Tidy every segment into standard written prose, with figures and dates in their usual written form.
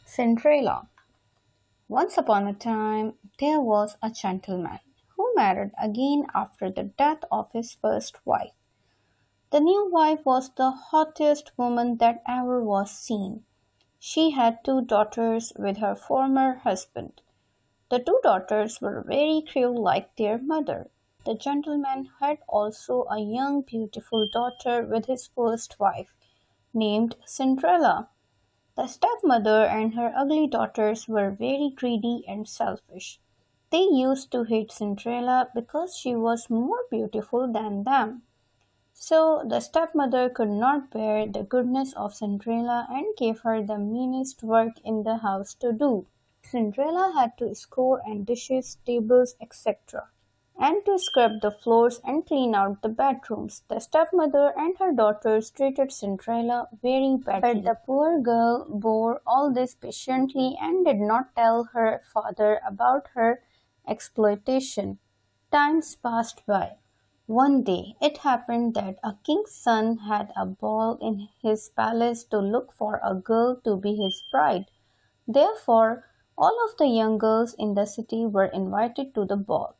Cinderella. Once upon a time, there was a gentleman who married again after the death of his first wife. The new wife was the hottest woman that ever was seen. She had two daughters with her former husband. The two daughters were very cruel like their mother. The gentleman had also a young beautiful daughter with his first wife, named Cinderella. The stepmother and her ugly daughters were very greedy and selfish. They used to hate Cinderella because she was more beautiful than them. So the stepmother could not bear the goodness of Cinderella and gave her the meanest work in the house to do. Cinderella had to scour and dishes, tables, etc., and to scrub the floors and clean out the bedrooms. The stepmother and her daughters treated Cinderella very badly. But the poor girl bore all this patiently and did not tell her father about her exploitation. Times passed by. One day it happened that a king's son had a ball in his palace to look for a girl to be his bride. Therefore, all of the young girls in the city were invited to the ball.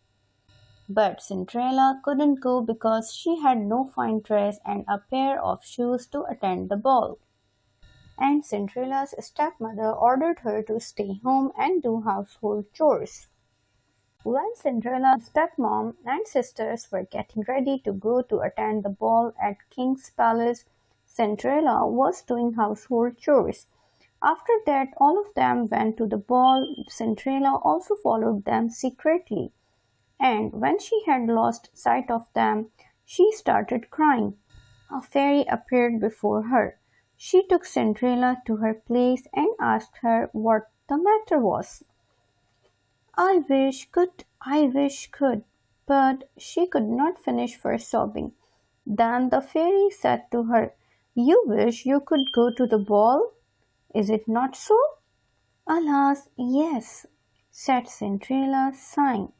But Cinderella couldn't go because she had no fine dress and a pair of shoes to attend the ball. And Cinderella's stepmother ordered her to stay home and do household chores. When Cinderella's stepmom and sisters were getting ready to go to attend the ball at King's Palace, Cinderella was doing household chores. After that, all of them went to the ball. Cinderella also followed them secretly. And when she had lost sight of them, she started crying. A fairy appeared before her. She took Cinderella to her place and asked her what the matter was. I wish could, but she could not finish for sobbing. Then the fairy said to her, "You wish you could go to the ball? Is it not so?" "Alas, yes," said Cinderella, sighing.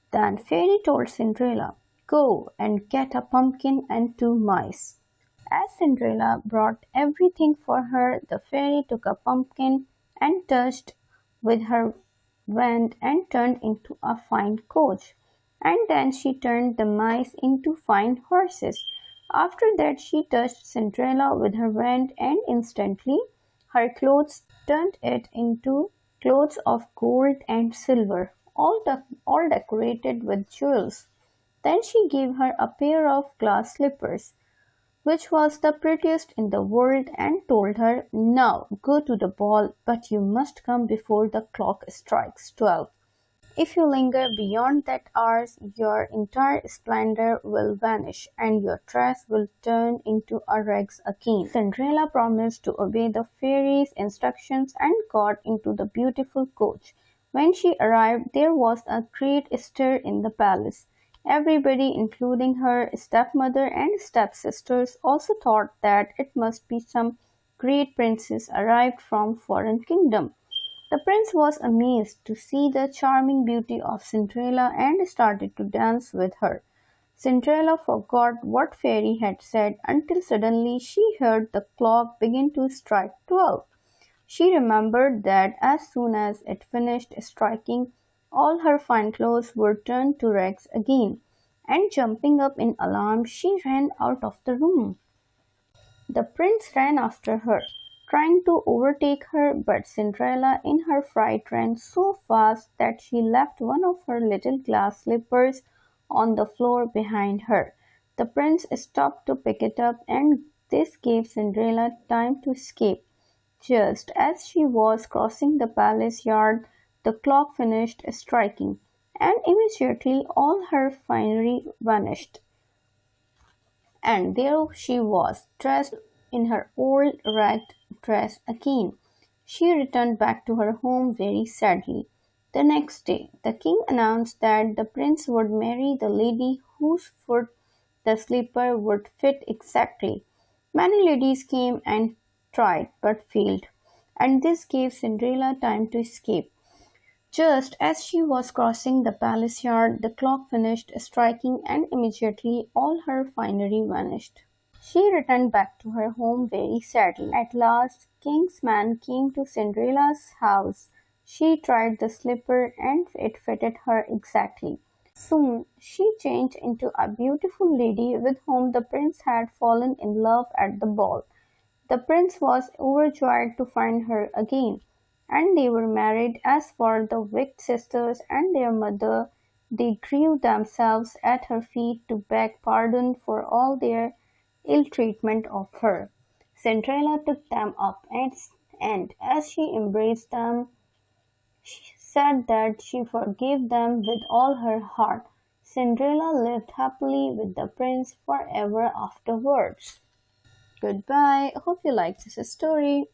Then Fairy told Cinderella, "Go and get a pumpkin and two mice." As Cinderella brought everything for her, the fairy took a pumpkin and touched with her wand and turned into a fine coach. And then she turned the mice into fine horses. After that she touched Cinderella with her wand and instantly her clothes turned it into clothes of gold and silver, all decorated with jewels. Then she gave her a pair of glass slippers, which was the prettiest in the world, and told her, "Now go to the ball, but you must come before the clock strikes 12. If you linger beyond that hour, your entire splendor will vanish, and your dress will turn into a rags again." Cinderella promised to obey the fairy's instructions and got into the beautiful coach. When she arrived, there was a great stir in the palace. Everybody, including her stepmother and stepsisters, also thought that it must be some great princess arrived from foreign kingdom. The prince was amazed to see the charming beauty of Cinderella and started to dance with her. Cinderella forgot what fairy had said until suddenly she heard the clock begin to strike 12. She remembered that as soon as it finished striking, all her fine clothes were turned to rags again, and jumping up in alarm, she ran out of the room. The prince ran after her, trying to overtake her, but Cinderella in her fright ran so fast that she left one of her little glass slippers on the floor behind her. The prince stopped to pick it up, and this gave Cinderella time to escape. Just as she was crossing the palace yard, the clock finished striking, and immediately all her finery vanished. And there she was, dressed in her old ragged dress again. She returned back to her home very sadly. The next day, the king announced that the prince would marry the lady whose foot the slipper would fit exactly. Many ladies came and tried but failed, and this gave Cinderella time to escape. Just as she was crossing the palace yard, the clock finished striking, and immediately all her finery vanished. She returned back to her home very sadly. At last, King's man came to Cinderella's house. She tried the slipper and it fitted her exactly. Soon she changed into a beautiful lady with whom the prince had fallen in love at the ball. The prince was overjoyed to find her again, and they were married. As for the wicked sisters and their mother, they threw themselves at her feet to beg pardon for all their ill treatment of her. Cinderella took them up, and as she embraced them, she said that she forgave them with all her heart. Cinderella lived happily with the prince forever afterwards. Goodbye. Hope you liked this story.